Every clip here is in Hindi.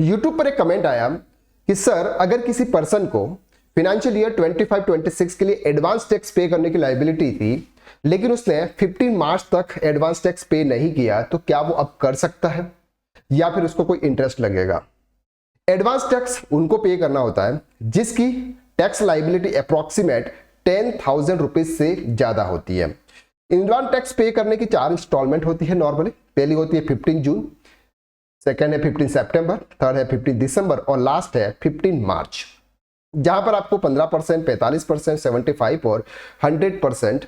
यूट्यूब पर एक कमेंट आया कि सर अगर किसी पर्सन को फाइनेंशियल ईयर 25-26 के लिए एडवांस टैक्स पे करने की लायबिलिटी थी, लेकिन उसने 15 मार्च तक एडवांस टैक्स पे नहीं किया, तो क्या वो अब कर सकता है या फिर उसको कोई इंटरेस्ट लगेगा? एडवांस टैक्स उनको पे करना होता है जिसकी टैक्स लायबिलिटी अप्रोक्सीमेट 10,000 रुपीज से ज्यादा होती है। एडवांस टैक्स पे करने की 4 इंस्टॉलमेंट होती है नॉर्मली। पहली होती है 15 जून, सेकेंड है 15 सितंबर, थर्ड है 15 दिसंबर और लास्ट है 15 मार्च, जहां पर आपको 15%, 45%, 75 और 100%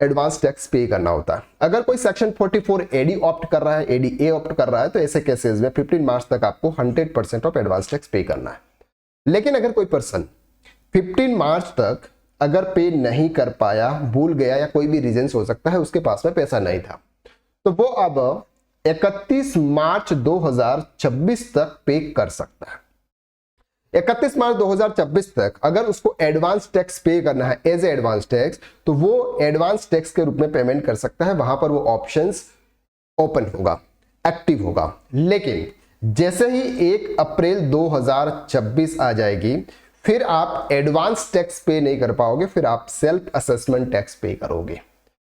एडवांस टैक्स पे करना होता है। अगर कोई सेक्शन 44 एडी ऑप्ट कर रहा है, एडी ए ऑप्ट कर रहा है, तो ऐसे केसेस में 15 मार्च तक आपको 100% ऑफ एडवांस टैक्स पे करना है। लेकिन अगर कोई पर्सन 15 मार्च तक अगर पे नहीं कर पाया, भूल गया या कोई भी रीजन हो सकता है, उसके पास में पैसा नहीं था, तो वो अब 31 मार्च 2026 तक पे कर सकता है। 31 मार्च 2026 तक अगर उसको एडवांस टैक्स पे करना है एज ए एडवांस टैक्स, तो वो एडवांस टैक्स के रूप में पेमेंट कर सकता है। वहां पर वो ऑप्शंस ओपन होगा, एक्टिव होगा। लेकिन जैसे ही 1 अप्रैल 2026 आ जाएगी, फिर आप एडवांस टैक्स पे नहीं कर पाओगे, फिर आप सेल्फ असेसमेंट टैक्स पे करोगे।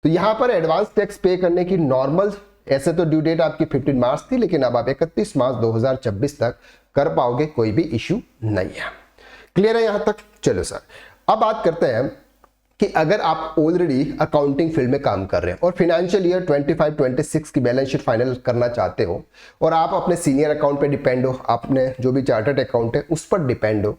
तो यहां पर एडवांस टैक्स पे करने की नॉर्मल, ऐसे तो ड्यू डेट आपकी 15 मार्च थी, लेकिन अब आप 31 मार्च 2026 तक कर पाओगे, कोई भी इश्यू नहीं है। क्लियर है यहां तक? चलो सर, अब बात करते हैं कि अगर आप ऑलरेडी अकाउंटिंग फील्ड में काम कर रहे हैं और फाइनेंशियल ईयर 25-26 की बैलेंस शीट फाइनल करना चाहते हो और आप अपने सीनियर अकाउंट पे डिपेंड हो, आपने जो भी चार्टर्ड अकाउंट है उस पर डिपेंड हो,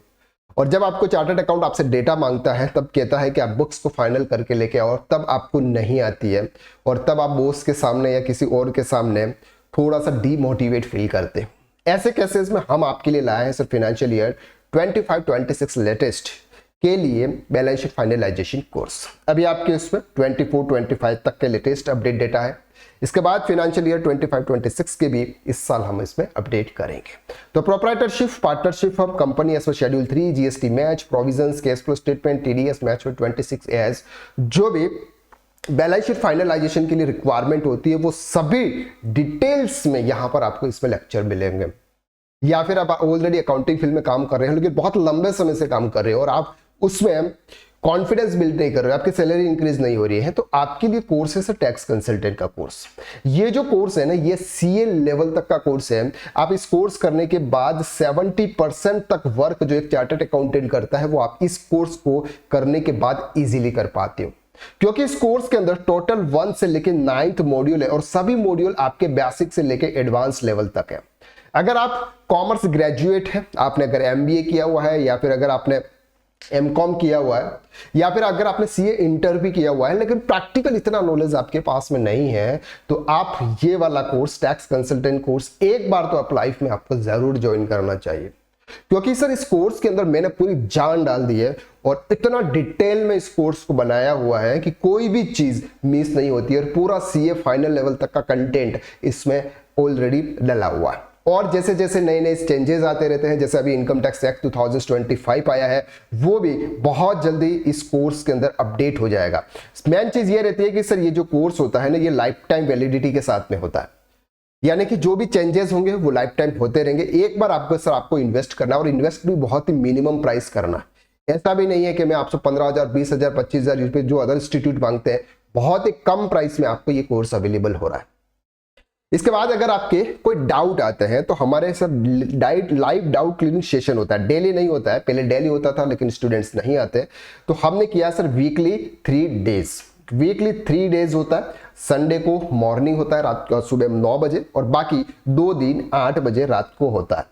और जब आपको चार्टर्ड अकाउंट आपसे डेटा मांगता है तब कहता है कि आप बुक्स को फाइनल करके लेके आओ, और तब आपको नहीं आती है और तब आप बॉस के सामने या किसी और के सामने थोड़ा सा डीमोटिवेट फील करते हैं। ऐसे केसेस में हम आपके लिए लाए हैं सर फाइनेंशियल ईयर 25-26 लेटेस्ट के लिए बैलेंस शीट फाइनलाइजेशन कोर्स। अभी आपके उसमें 24-25 तक के लेटेस्ट अपडेट डेटा है। इसके बाद फाइनेंशियल ईयर 25-26 के भी इस साल हम इसमें अपडेट करेंगे। तो proprietorship, partnership of company as per schedule 3, GST match, provisions, cash flow statement, TDS match for 26 AS, जो भी बैलेंस शीट फाइनलाइजेशन के लिए रिक्वायरमेंट होती है, वो सभी डिटेल्स में यहां पर आपको इसमें लेक्चर मिलेंगे। या फिर आप ऑलरेडी अकाउंटिंग फील्ड में काम कर रहे हैं लेकिन बहुत लंबे समय से काम कर रहे हो और आप उसमें कॉन्फिडेंस बिल्ड नहीं कर रहे हो, आपकी सैलरी इंक्रीज नहीं हो रही है, तो आपके लिए कोर्स है सर टैक्स कंसल्टेंट का कोर्स। ये जो कोर्स है ना, ये सीए लेवल तक का कोर्स है। आप इस कोर्स करने के बाद 70% तक वर्क जो एक चार्टर्ड अकाउंटेंट करता है, वो आप इस कोर्स को करने के बाद इजीली कर पाते हो, क्योंकि इस कोर्स के अंदर टोटल 1 से लेकर 9th मॉड्यूल है और सभी मॉड्यूल आपके बेसिक से लेकर एडवांस लेवल तक है। अगर आप कॉमर्स ग्रेजुएट है, आपने अगर एमबीए किया हुआ है, या फिर अगर आपने एमकॉम किया हुआ है, या फिर अगर आपने सीए इंटर भी किया हुआ है लेकिन प्रैक्टिकल इतना नॉलेज आपके पास में नहीं है, तो आप ये वाला कोर्स टैक्स कंसल्टेंट कोर्स एक बार तो आप लाइफ में आपको जरूर ज्वाइन करना चाहिए। क्योंकि सर इस कोर्स के अंदर मैंने पूरी जान डाल दी है और इतना डिटेल में इस कोर्स को बनाया हुआ है कि कोई भी चीज मिस नहीं होती है, और पूरा सीए फाइनल लेवल तक का कंटेंट इसमें ऑलरेडी डला हुआ है। और जैसे जैसे नए नए चेंजेस आते रहते हैं, जैसे अभी इनकम टैक्स एक्ट 2025 आया है, वो भी बहुत जल्दी इस कोर्स के अंदर अपडेट हो जाएगा। मेन चीज ये रहती है कि सर ये जो कोर्स होता है ना, ये लाइफ टाइम वैलिडिटी के साथ में होता है, यानी कि जो भी चेंजेस होंगे वो लाइफ टाइम होते रहेंगे। एक बार आपको सर आपको इन्वेस्ट करना, और इन्वेस्ट भी बहुत ही मिनिमम प्राइस करना। ऐसा भी नहीं है कि मैं आपसे 15,000, 20,000, 25,000 रुपए जो अदर इंस्टीट्यूट मांगते हैं, बहुत ही कम प्राइस में आपको ये कोर्स अवेलेबल हो रहा है। इसके बाद अगर आपके कोई डाउट आते हैं तो हमारे sir live doubt clearing session होता है, डेली नहीं होता है। पहले डेली होता था लेकिन स्टूडेंट्स नहीं आते, तो हमने किया सर वीकली 3 डेज होता है। संडे को मॉर्निंग होता है, रात को सुबह 9 बजे, और बाकी 2 दिन 8 बजे रात को होता है।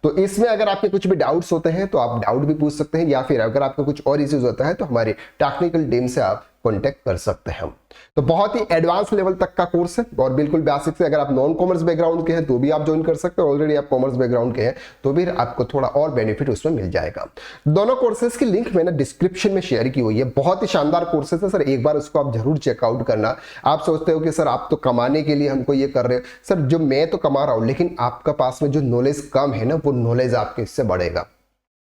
तो इसमें अगर आपके कुछ भी डाउट्स होते हैं तो आप डाउट भी पूछ सकते हैं, या फिर अगर आपका कुछ और इश्यूज होता है तो हमारी टेक्निकल टीम से आप कॉन्टेक्ट कर सकते हैं। तो बहुत ही एडवांस लेवल तक का कोर्स है और बिल्कुल बेसिक से। अगर आप नॉन कॉमर्स बैकग्राउंड के हैं तो भी आप ज्वाइन कर सकते हैं, ऑलरेडी आप कॉमर्स बैकग्राउंड के हैं तो भी आपको थोड़ा और बेनिफिट उसमें मिल जाएगा। दोनों कोर्सेज की लिंक मैंने डिस्क्रिप्शन में शेयर की हुई है। बहुत ही शानदार कोर्सेज है सर, एक बार उसको आप जरूर चेकआउट करना। आप सोचते हो कि सर आप तो कमाने के लिए हमको ये कर रहे हो, सर जो मैं तो कमा रहा हूं, लेकिन आपका पास में जो नॉलेज कम है ना, वो नॉलेज आपके इससे बढ़ेगा।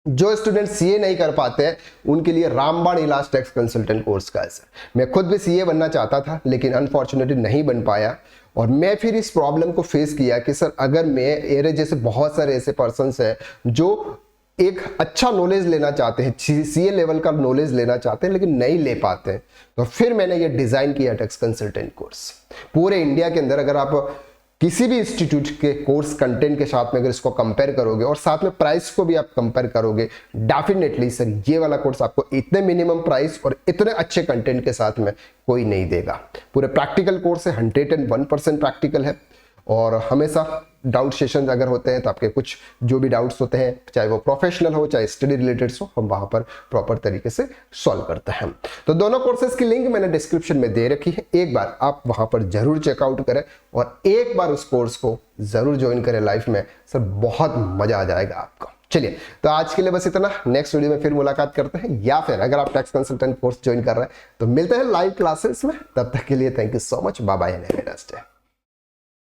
जो स्टूडेंट सीए नहीं कर पाते हैं उनके लिए रामबाण इलाज टैक्स कंसल्टेंट कोर्स का है सर। मैं खुद भी सीए बनना चाहता था लेकिन अनफॉर्चुनेटली नहीं बन पाया, और मैं फिर इस प्रॉब्लम को फेस किया कि सर अगर मेरे जैसे बहुत सारे ऐसे पर्सन्स हैं जो एक अच्छा नॉलेज लेना चाहते हैं, सीए लेवल का नॉलेज लेना चाहते हैं लेकिन नहीं ले पाते हैं, तो फिर मैंने ये डिजाइन किया टैक्स कंसल्टेंट कोर्स। पूरे इंडिया के अंदर अगर आप किसी भी इंस्टीट्यूट के कोर्स कंटेंट के साथ में अगर इसको कंपेयर करोगे और साथ में प्राइस को भी आप कंपेयर करोगे, डेफिनेटली सर ये वाला कोर्स आपको इतने मिनिमम प्राइस और इतने अच्छे कंटेंट के साथ में कोई नहीं देगा। पूरे प्रैक्टिकल कोर्स है, 101% प्रैक्टिकल है और हमेशा डाउट सेशन अगर होते हैं तो आपके कुछ जो भी डाउट्स होते हैं, चाहे वो प्रोफेशनल हो चाहे स्टडी रिलेटेड हो, हम वहां पर प्रॉपर तरीके से सॉल्व करते हैं। तो दोनों कोर्सेज की लिंक मैंने डिस्क्रिप्शन में दे रखी है, एक बार आप वहां पर जरूर चेकआउट करें और एक बार उस कोर्स को जरूर ज्वाइन करें लाइफ में, सर बहुत मजा आ जाएगा आपको। चलिए तो आज के लिए बस इतना, नेक्स्ट वीडियो में फिर मुलाकात करते हैं, या फिर अगर आप टैक्स कंसल्टेंट कोर्स ज्वाइन कर रहे हैं तो मिलते हैं लाइव क्लासेस में। तब तक के लिए thank you so much, bye bye and have a nice day.